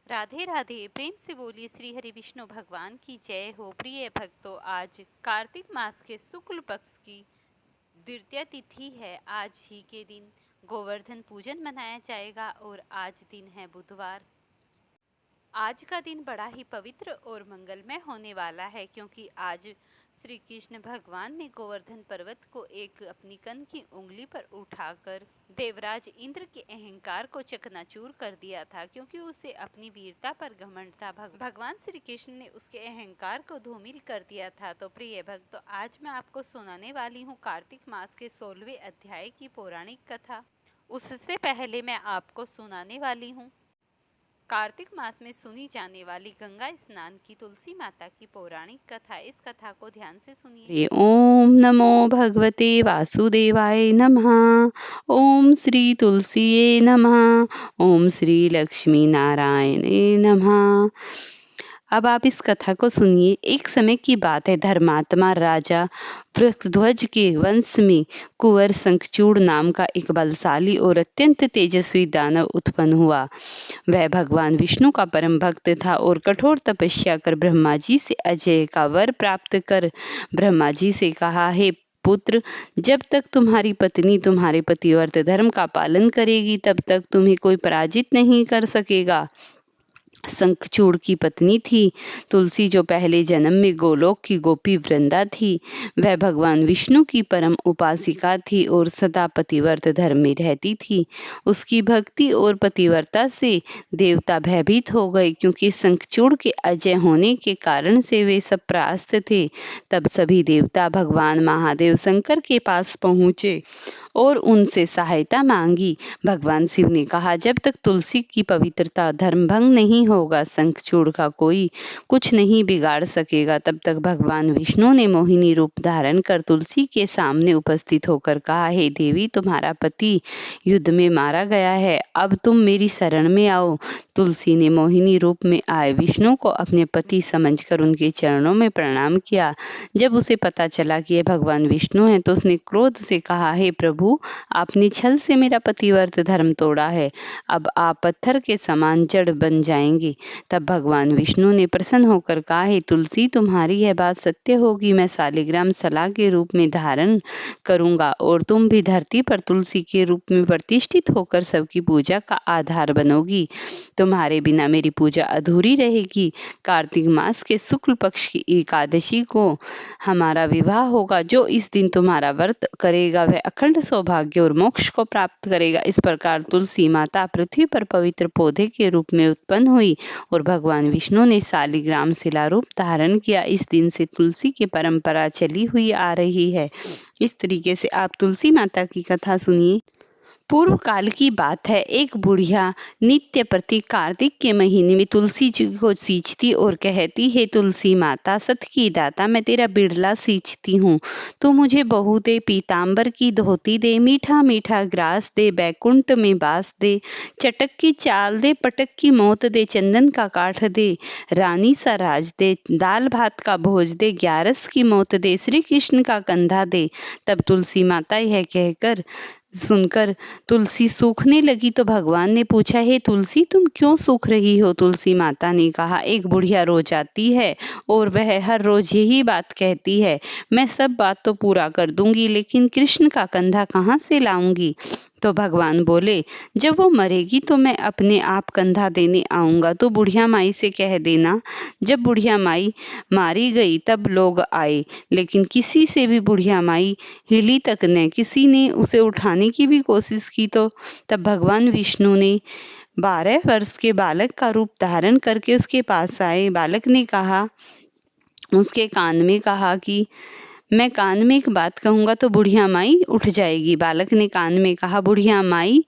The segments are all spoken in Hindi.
राधे राधे। प्रेम से बोलिए श्री हरि विष्णु भगवान की जय हो। प्रिय भक्तों, आज कार्तिक मास के शुक्ल पक्ष की द्वितीय तिथि है। आज ही के दिन गोवर्धन पूजन मनाया जाएगा और आज दिन है बुधवार। आज का दिन बड़ा ही पवित्र और मंगलमय होने वाला है, क्योंकि आज श्री कृष्ण भगवान ने गोवर्धन पर्वत को एक अपनी कन की उंगली पर उठाकर देवराज इंद्र के अहंकार को चकनाचूर कर दिया था, क्योंकि उसे अपनी वीरता पर घमंड था। भगवान श्री कृष्ण ने उसके अहंकार को धूमिल कर दिया था। तो प्रिय भक्त, तो आज मैं आपको सुनाने वाली हूँ कार्तिक मास के 16वें अध्याय की पौराणिक कथा। उससे पहले मैं आपको सुनाने वाली हूँ कार्तिक मास में सुनी जाने वाली गंगा स्नान की तुलसी माता की पौराणिक कथा। इस कथा को ध्यान से सुनिए। ओम नमो भगवते वासुदेवाय नमः। ओम श्री तुलसीये नमः। ओम श्री लक्ष्मी नारायणे नमः। अब आप इस कथा को सुनिए। एक समय की बात है, धर्मात्मा राजा वृषध्वज के वंश में कुंवर शंखचूड़ नाम का एक बलशाली और अत्यंत तेजस्वी दानव उत्पन्न हुआ। वह भगवान विष्णु का परम भक्त था और कठोर तपस्या कर ब्रह्मा जी से अजय का वर प्राप्त कर ब्रह्मा जी से कहा, हे पुत्र, जब तक तुम्हारी पत्नी तुम्हारे पतिव्रत धर्म का पालन करेगी तब तक तुम्हें कोई पराजित नहीं कर सकेगा। शंखचूड़ की पत्नी थी तुलसी, जो पहले जन्म में गोलोक की गोपी वृंदा थी। वह भगवान विष्णु की परम उपासिका थी और सदा पतिव्रत धर्म में रहती थी। उसकी भक्ति और पतिव्रता से देवता भयभीत हो गए, क्योंकि शंखचूड़ के अजय होने के कारण से वे सब त्रास्त थे। तब सभी देवता भगवान महादेव शंकर के पास पहुंचे और उनसे सहायता मांगी। भगवान शिव ने कहा, जब तक तुलसी की पवित्रता धर्म भंग नहीं होगा, शंखचूड़ का कोई कुछ नहीं बिगाड़ सकेगा। तब तक भगवान विष्णु ने मोहिनी रूप धारण कर तुलसी के सामने उपस्थित होकर कहा, हे देवी, तुम्हारा पति युद्ध में मारा गया है, अब तुम मेरी शरण में आओ। तुलसी ने मोहिनी रूप में आए विष्णु को अपने पति समझकर उनके चरणों में प्रणाम किया। जब उसे पता चला कि यह भगवान विष्णु हैं, तो उसने क्रोध से कहा, हे प्रभु, आपने छल से मेरा पतिव्रत धर्म तोड़ा है, अब आप पत्थर के समान जड़ बन जाएंगे। तब भगवान विष्णु ने प्रसन्न होकर कहा, हे तुलसी, तुम्हारी यह बात सत्य होगी। मैं शालिग्राम शला के रूप में धारण करूंगा और तुम भी धरती पर तुलसी के रूप में प्रतिष्ठित होकर सबकी पूजा का आधार बनोगी। तुम्हारे बिना मेरी पूजा अधूरी रहेगी। कार्तिक मास के शुक्ल पक्ष की एकादशी को हमारा विवाह होगा। जो इस दिन तुम्हारा व्रत करेगा वह अखंड सौभाग्य और मोक्ष को प्राप्त करेगा। इस प्रकार तुलसी माता पृथ्वी पर पवित्र पौधे के रूप में उत्पन्न हुई और भगवान विष्णु ने शालिग्राम शिला रूप धारण किया। इस दिन से तुलसी की परंपरा चली हुई आ रही है। इस तरीके से आप तुलसी माता की कथा सुनिए। पूर्व काल की बात है, एक बुढ़िया नित्य प्रति कार्तिक के महीने में तुलसी जी को सींचती और कहती, है तुलसी माता, सत की दाता, मैं तेरा बिड़ला सींचती हूँ, तू मुझे बहू दे, पीताम्बर की धोती दे, मीठा मीठा ग्रास दे, बैकुंठ में बास दे, चटक की चाल दे, पटक की मौत दे, चंदन का काठ दे, रानी सा राज दे, दाल भात का भोज दे, ग्यारस की मौत दे, श्री कृष्ण का कंधा दे। तब तुलसी माता यह कहकर सुनकर तुलसी सूखने लगी, तो भगवान ने पूछा, हे तुलसी, तुम क्यों सूख रही हो? तुलसी माता ने कहा, एक बुढ़िया रोज आती है और वह हर रोज यही बात कहती है, मैं सब बात तो पूरा कर दूंगी, लेकिन कृष्ण का कंधा कहाँ से लाऊंगी? तो भगवान बोले, जब वो मरेगी तो मैं अपने आप कंधा देने आऊंगा, तो बुढ़िया माई से कह देना। जब बुढ़िया माई मारी गई तब लोग आए, लेकिन किसी से भी बुढ़िया माई हिली तक न। किसी ने उसे उठाने की भी कोशिश की। तो तब भगवान विष्णु ने 12 वर्ष के बालक का रूप धारण करके उसके पास आए। बालक ने कहा, उसके कान में कहा कि मैं कान में एक बात कहूंगा तो बुढ़िया माई उठ जाएगी। बालक ने कान में कहा, बुढ़िया माई,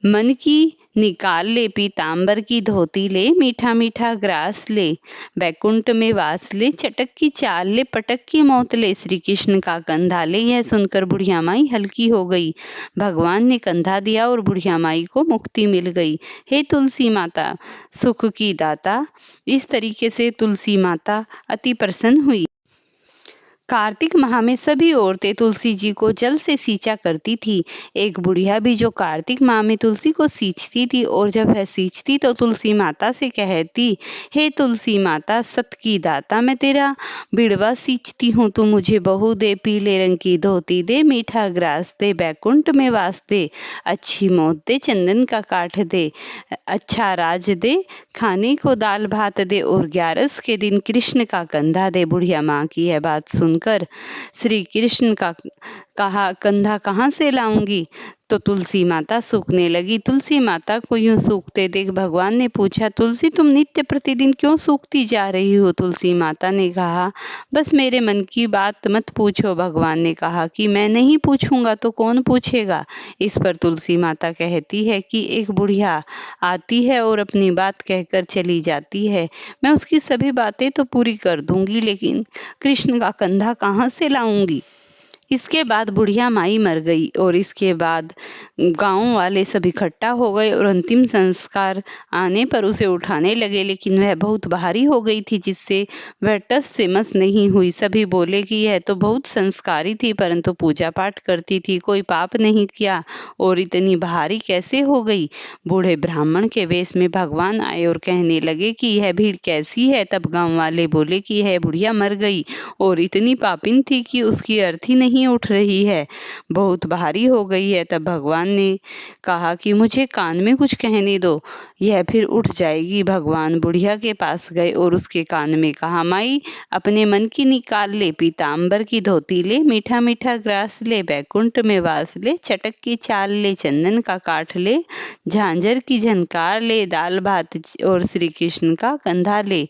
मन की निकाल ले, पीताम्बर की धोती ले, मीठा मीठा ग्रास ले, बैकुंठ में वास ले, चटक की चाल ले, पटक की मौत ले, श्री कृष्ण का कंधा ले। यह सुनकर बुढ़िया माई हल्की हो गई। भगवान ने कंधा दिया और बुढ़िया माई को मुक्ति मिल गई। हे तुलसी माता, सुख की दाता। इस तरीके से तुलसी माता अति प्रसन्न हुई। कार्तिक माह में सभी औरतें तुलसी जी को जल से सींचा करती थी। एक बुढ़िया भी जो कार्तिक माह में तुलसी को सींचती थी, और जब वह सींचती तो तुलसी माता से कहती, हे तुलसी माता, सत की दाता, मैं तेरा बिड़वा सींचती हूँ, तू मुझे बहू दे, पीले रंग की धोती दे, मीठा ग्रास दे, बैकुंठ में वास दे, अच्छी मौत दे, चंदन का काठ दे, अच्छा राज दे, खाने को दाल भात दे, और 11 के दिन कृष्ण का कंधा दे। बुढ़िया माँ की यह बात सुनकर श्री कृष्ण का कहा, कंधा कहाँ से लाऊंगी? तो तुलसी माता सूखने लगी। तुलसी माता को यूं सूखते देख भगवान ने पूछा, तुलसी, तुम नित्य प्रतिदिन क्यों सूखती जा रही हो? तुलसी माता ने कहा, बस मेरे मन की बात मत पूछो। भगवान ने कहा कि मैं नहीं पूछूंगा तो कौन पूछेगा? इस पर तुलसी माता कहती है कि एक बुढ़िया आती है और अपनी बात कहकर चली जाती है। मैं उसकी सभी बातें तो पूरी कर दूंगी, लेकिन कृष्ण का कंधा कहाँ से लाऊंगी? इसके बाद बुढ़िया माई मर गई, और इसके बाद गांव वाले सब इकट्ठा हो गए और अंतिम संस्कार आने पर उसे उठाने लगे, लेकिन वह बहुत भारी हो गई थी, जिससे वह टस से मस नहीं हुई। सभी बोले कि यह तो बहुत संस्कारी थी, परंतु पूजा पाठ करती थी, कोई पाप नहीं किया, और इतनी भारी कैसे हो गई? बूढ़े ब्राह्मण के वेश में भगवान आए और कहने लगे कि यह भीड़ कैसी है? तब गांव वाले बोले कि यह बुढ़िया मर गई और इतनी पापिन थी कि उसकी अर्थी नहीं उठ रही है, बहुत भारी हो गई है। तब भगवान ने कहा कि मुझे कान में कुछ कहने दो, यह फिर उठ जाएगी। भगवान बुढ़िया के पास गए और उसके कान में कहा, माई, अपने मन की निकाल ले, पीताम्बर की धोती ले, मीठा मीठा ग्रास ले, बैकुंठ में वास ले, चटक की चाल ले, चंदन का काठ ले, झांझर की झनकार ले, दाल भात और श्री कृष्ण का कंधा ले।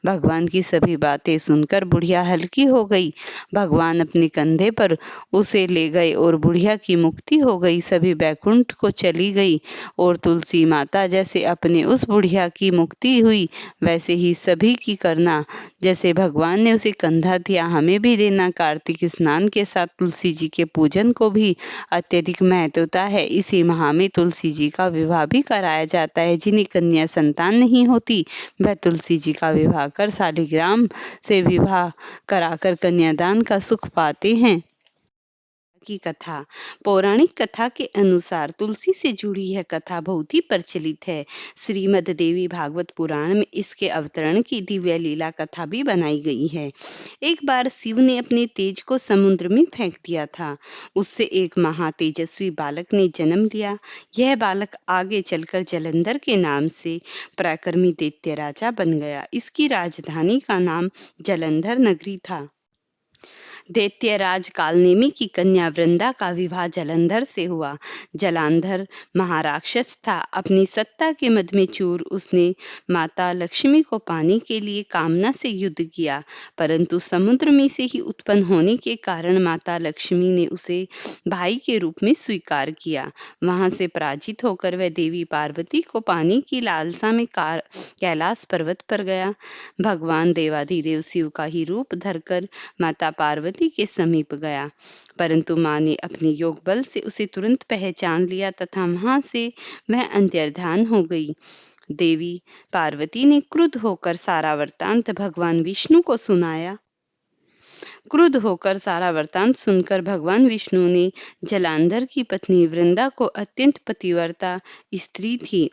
भगवान की सभी बातें सुनकर बुढ़िया हल्की हो गई। भगवान अपने कंधे पर उसे ले गए और बुढ़िया की मुक्ति हो गई। सभी बैकुंठ को चली गई, और तुलसी माता, जैसे अपने उस बुढ़िया की मुक्ति हुई वैसे ही सभी की करना। जैसे भगवान ने उसे कंधा दिया, हमें भी देना। कार्तिक स्नान के साथ तुलसी जी के पूजन को भी अत्यधिक महत्वता है। इसी माह में तुलसी जी का विवाह भी कराया जाता है। जिन्हें कन्या संतान नहीं होती, वह तुलसी जी का विवाह कर शालिग्राम से विवाह कराकर कन्यादान का सुख पाते हैं। की कथा। पौराणिक कथा के अनुसार तुलसी से जुड़ी यह कथा बहुत ही प्रचलित है। श्रीमद् देवी भागवत पुराण में इसके अवतरण की दिव्य लीला कथा भी बनाई गई है। एक बार शिव ने अपने तेज को समुद्र में फेंक दिया था। उससे एक महातेजस्वी बालक ने जन्म लिया। यह बालक आगे चलकर जलंधर के नाम से पराक्रमी दैत्य राजा बन गया। इसकी राजधानी का नाम जलंधर नगरी था। दैत्यराज कालनेमी की कन्या वृंदा का विवाह जलंधर से हुआ। जलांधर महाराक्षस था। अपनी सत्ता के मद में चूर उसने माता लक्ष्मी को पाने के लिए कामना से युद्ध किया, परंतु समुद्र में से ही उत्पन्न होने के कारण माता लक्ष्मी ने उसे भाई के रूप में स्वीकार किया। वहां से पराजित होकर वह देवी पार्वती को पाने की लालसा में कैलाश पर्वत पर गया। भगवान देवाधिदेव शिव का ही रूप धरकर माता पार्वती के समीप गया, परंतु मां ने अपने योग बल से उसे तुरंत पहचान लिया तथा वहां से वह अंतर्धान हो गई। देवी पार्वती ने क्रुद्ध होकर सारा वृत्तांत भगवान विष्णु को सुनाया। क्रुद्ध होकर सारा वृत्तांत सुनकर भगवान विष्णु ने जलांधर की पत्नी वृंदा को, अत्यंत पतिव्रता स्त्री थी,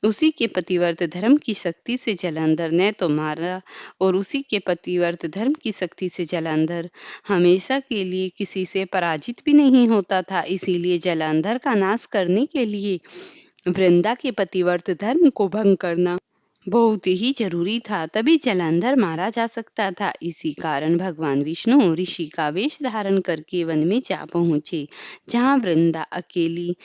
उसी के पतिव्रत धर्म की शक्ति से जलांधर ने तो मारा, और उसी के पतिव्रत धर्म की शक्ति से जलांधर हमेशा के लिए किसी से पराजित भी नहीं होता था। इसीलिए जलांधर का नाश करने के लिए वृंदा के पतिव्रत धर्म को भंग करना बहुत ही जरूरी था, तभी जलंधर मारा जा सकता था। इसी कारण भगवान विष्णु ऋषि का वेश धारण करके वन में जा पहुंचे, जहां वृंदा अकेली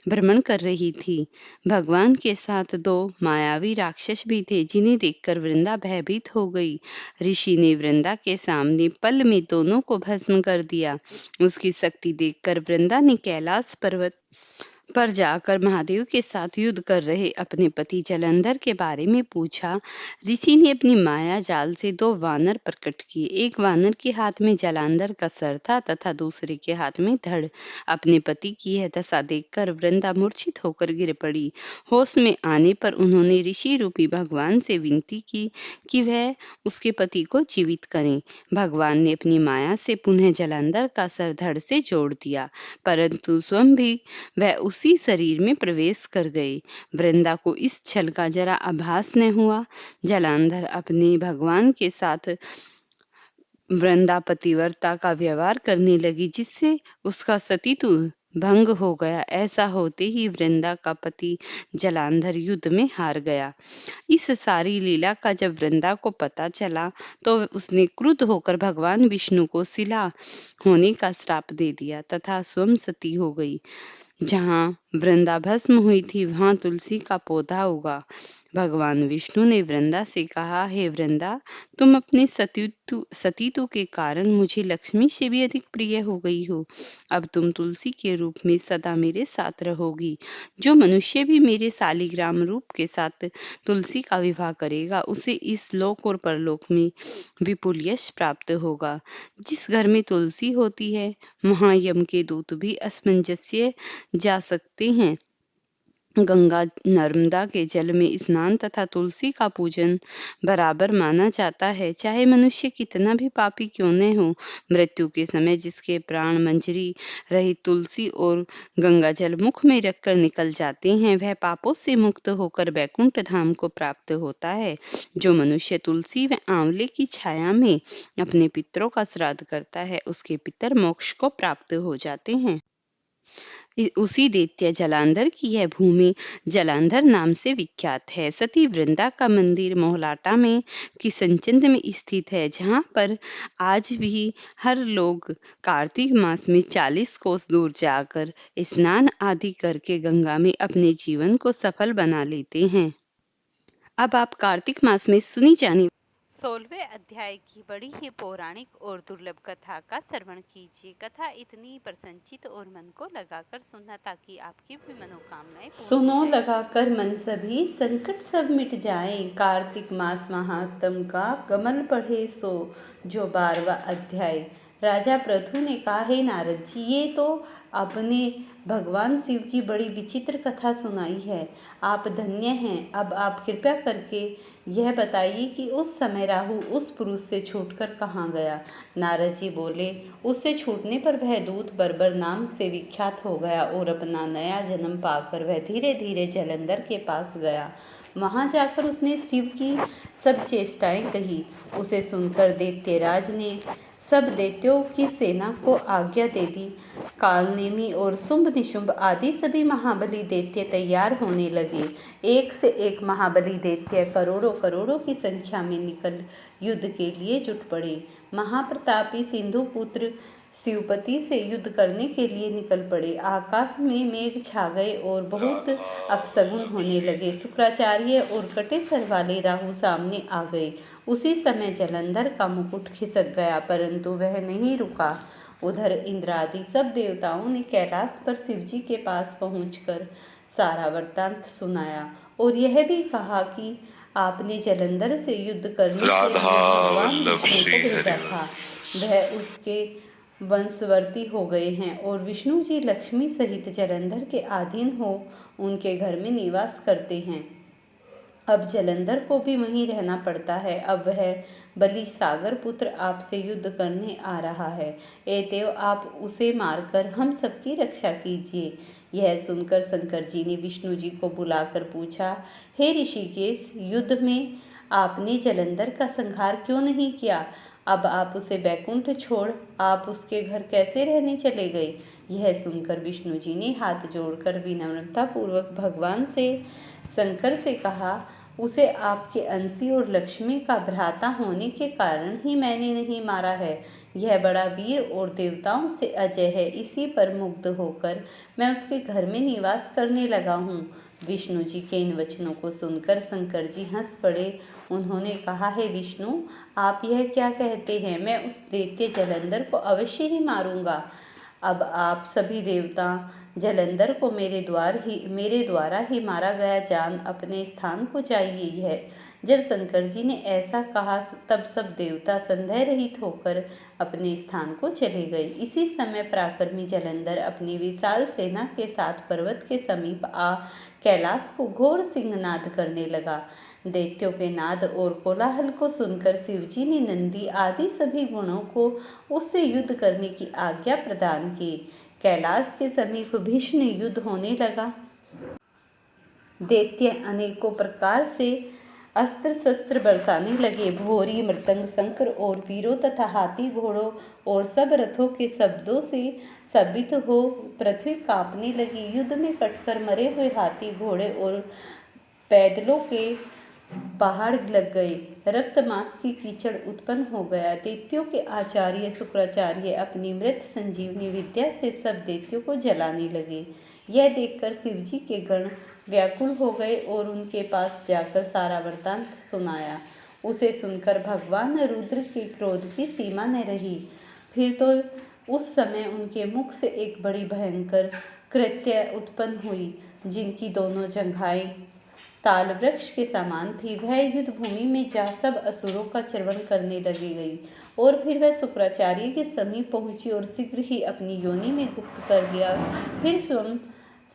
भ्रमण कर रही थी। भगवान के साथ 2 मायावी राक्षस भी थे, जिन्हें देखकर वृंदा भयभीत हो गई। ऋषि ने वृंदा के सामने पल में दोनों को भस्म कर दिया। उसकी शक्ति देखकर वृंदा ने कैलाश पर्वत पर जाकर महादेव के साथ युद्ध कर रहे अपने पति जलंधर के बारे में पूछा। ऋषि ने अपनी माया जाल से 2 वानर प्रकट किए। एक वानर के हाथ में जलंधर का सर था तथा दूसरे के हाथ में धड़। अपने पति की यह दशा देखकर वृंदा मूर्छित होकर गिर पड़ी। होश में आने पर उन्होंने ऋषि रूपी भगवान से विनती की कि वह उसके पति को जीवित करें। भगवान ने अपनी माया से पुनः जलंधर का सर धड़ से जोड़ दिया, परंतु स्वयं भी वह उसी शरीर में प्रवेश कर गए। वृंदा को इस छल का जरा आभास न हुआ। जलंधर अपने भगवान के साथ वृंदा पतिव्रता का व्यवहार करने लगी, जिससे उसका सतीत्व भंग हो गया। ऐसा होते ही वृंदा का पति जलंधर युद्ध में हार गया। इस सारी लीला का जब वृंदा को पता चला तो उसने क्रुद्ध होकर भगवान विष्णु को शिला होने का श्राप दे दिया तथा स्वयं सती हो गई। जहाँ वृंदा भस्म हुई थी वहां तुलसी का पौधा उगा। भगवान विष्णु ने वृंदा से कहा, हे वृंदा, तुम अपने सतीत्व के कारण मुझे लक्ष्मी से भी अधिक प्रिय हो गई हो। अब तुम तुलसी के रूप में सदा मेरे साथ रहोगी। जो मनुष्य भी मेरे शालिग्राम रूप के साथ तुलसी का विवाह करेगा उसे इस लोक और परलोक में विपुल यश प्राप्त होगा। जिस घर में तुलसी होती है वहां यम के दूत भी असमंजस्य जा सकते हैं। गंगा नर्मदा के जल में स्नान तथा तुलसी का पूजन बराबर माना जाता है। चाहे मनुष्य कितना भी पापी क्यों न हो, मृत्यु के समय जिसके प्राण मंजरी रहित तुलसी और गंगा जल मुख में रखकर निकल जाते हैं, वह पापों से मुक्त होकर वैकुंठ धाम को प्राप्त होता है। जो मनुष्य तुलसी व आंवले की छाया में अपने पितरों का श्राद्ध करता है, उसके पितर मोक्ष को प्राप्त हो जाते हैं। उसी दैत्य जलंधर की यह भूमि जलंधर नाम से विख्यात है। सती वृंदा का मंदिर मोहलाटा में किशनचंद में स्थित है, जहाँ पर आज भी हर लोग कार्तिक मास में 40 कोस दूर जाकर स्नान आदि करके गंगा में अपने जीवन को सफल बना लेते हैं। अब आप कार्तिक मास में सुनी जाने 16वें अध्याय की बड़ी ही पौराणिक और दुर्लभ कथा का श्रवण कीजिए। कथा इतनी प्रसन्नचित और मन को लगाकर सुनना ताकि आपकी भी मनोकामनाएं पूर्ण सुनो हो जाएं। लगाकर मन सभी संकट सब मिट जाएं। कार्तिक मास महात्म का कमल पढ़े सो, जो 12वां अध्याय। राजा पृथु ने कहा, हे नारद जी, ये तो आपने भगवान शिव की बड़ी विचित्र कथा सुनाई है। आप धन्य हैं। अब आप कृपया करके यह बताइए कि उस समय राहु उस पुरुष से छूटकर कहाँ गया। नारद जी बोले, उससे छूटने पर वह दूत बर्बर नाम से विख्यात हो गया और अपना नया जन्म पाकर वह धीरे धीरे जलंधर के पास गया। वहां जाकर उसने शिव की सब चेष्टाएं कही। उसे सुनकर दैत्यराज ने सब दैत्यों की सेना को आज्ञा दे दी। कालनेमी और शुंभ निशुंभ आदि सभी महाबली दैत्य तैयार होने लगे। एक से एक महाबली दैत्य करोड़ों करोड़ों की संख्या में निकल युद्ध के लिए जुट पड़े। महाप्रतापी सिंधु पुत्र शिवपति से युद्ध करने के लिए निकल पड़े। आकाश में मेघ छा गए और बहुत अपशगुन होने लगे। शुक्राचार्य और कटे सर वाले राहु सामने आ गए। उसी समय जलंधर का मुकुट खिसक गया, परंतु वह नहीं रुका। उधर इंद्रादि सब देवताओं ने कैलाश पर शिवजी के पास पहुंचकर सारा वृत्तांत सुनाया और यह भी कहा कि आपने जलंधर से युद्ध करने के लिए भगवान विष्णु को भेजा था। वह उसके वंशवर्ती हो गए हैं और विष्णु जी लक्ष्मी सहित जलंधर के अधीन हो उनके घर में निवास करते हैं। अब जलंधर को भी वहीं रहना पड़ता है। अब वह बलि सागर पुत्र आपसे युद्ध करने आ रहा है। एतेव आप उसे मारकर हम सबकी रक्षा कीजिए। यह सुनकर शंकर जी ने विष्णु जी को बुलाकर पूछा, हे ऋषिकेश, युद्ध में आपने जलंधर का संहार क्यों नहीं किया? अब आप उसे बैकुंठ छोड़ आप उसके घर कैसे रहने चले गए? यह सुनकर विष्णु जी ने हाथ जोड़कर विनम्रता पूर्वक भगवान से शंकर से कहा, उसे आपके अंशी और लक्ष्मी का भ्राता होने के कारण ही मैंने नहीं मारा है। यह बड़ा वीर और देवताओं से अजय है। इसी पर मुग्ध होकर मैं उसके घर में निवास करने लगा हूँ। विष्णु जी के इन वचनों को सुनकर शंकर जी हंस पड़े। उन्होंने कहा, हे विष्णु, आप यह क्या कहते हैं? मैं उस दैत्य जलंधर को अवश्य ही मारूंगा। अब आप सभी देवता जलंधर को मेरे द्वारा ही मारा गया जान अपने स्थान को चाहिए है। जब शंकर जी ने ऐसा कहा तब सब देवता संदेह रहित होकर अपने स्थान को चले गए। इसी समय पराक्रमी जलंधर अपनी विशाल सेना के साथ पर्वत के समीप आ कैलाश को घोर सिंहनाद करने लगा। दैत्यों के नाद और कोलाहल को सुनकर शिवजी ने नंदी आदि सभी गुणों को उससे युद्ध करने की आज्ञा प्रदान की। कैलाश के समीप भीषण युद्ध होने लगा। दैत्य अनेकों प्रकार से अस्त्र शस्त्र बरसाने लगे। भोरी, मृदंग, शंकर और वीरों तथा हाथी घोड़ों और सब रथों के शब्दों से शब्दित हो पृथ्वी कांपने लगी। युद्ध में कटकर मरे हुए हाथी, घोड़े और पैदलों के पहाड़ लग गए। रक्त मांस की कीचड़ उत्पन्न हो गया। दैत्यों के आचार्य शुक्राचार्य अपनी मृत संजीवनी विद्या से सब दैत्यों को जलाने लगे। यह देखकर शिवजी के गण व्याकुल हो गए और उनके पास जाकर सारा वृत्तांत सुनाया। उसे सुनकर भगवान रुद्र के क्रोध की सीमा न रही। फिर तो उस समय उनके मुख से एक बड़ी भयंकर कृत्य उत्पन्न हुई, जिनकी दोनों जंघाएं ताल वृक्ष के समान थी। वह युद्ध भूमि में जा सब असुरों का च्रवण करने लगी गई और फिर वह शुक्राचार्य के समीप पहुंची और शीघ्र ही अपनी योनि में गुप्त कर लिया। फिर स्वयं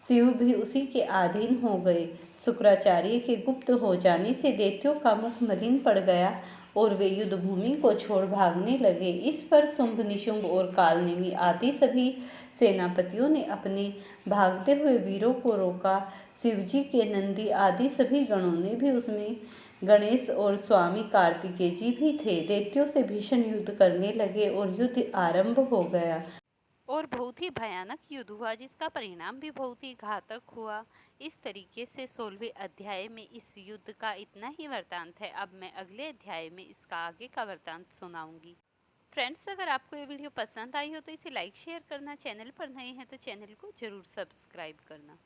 शिव भी उसी के अधीन हो गए। शुक्राचार्य के गुप्त हो जाने से दैत्यों का मुख मलिन पड़ गया और वे युद्ध भूमि को छोड़ भागने लगे। इस पर शुंभ, निशुंभ और कालनेमी आदि सभी सेनापतियों ने अपने भागते हुए वीरों को रोका। शिवजी के नंदी आदि सभी गणों ने भी उसमें गणेश और स्वामी कार्तिकेय जी भी थे। दैत्यों से भीषण युद्ध करने लगे और युद्ध आरंभ हो गया और बहुत ही भयानक युद्ध हुआ, जिसका परिणाम भी बहुत ही घातक हुआ। इस तरीके से 16वें अध्याय में इस युद्ध का इतना ही वृत्तांत है। अब मैं अगले अध्याय में इसका आगे का वृत्तांत सुनाऊंगी। फ्रेंड्स, अगर आपको ये वीडियो पसंद आई हो तो इसे लाइक शेयर करना, चैनल पर नए हैं तो चैनल को जरूर सब्सक्राइब करना।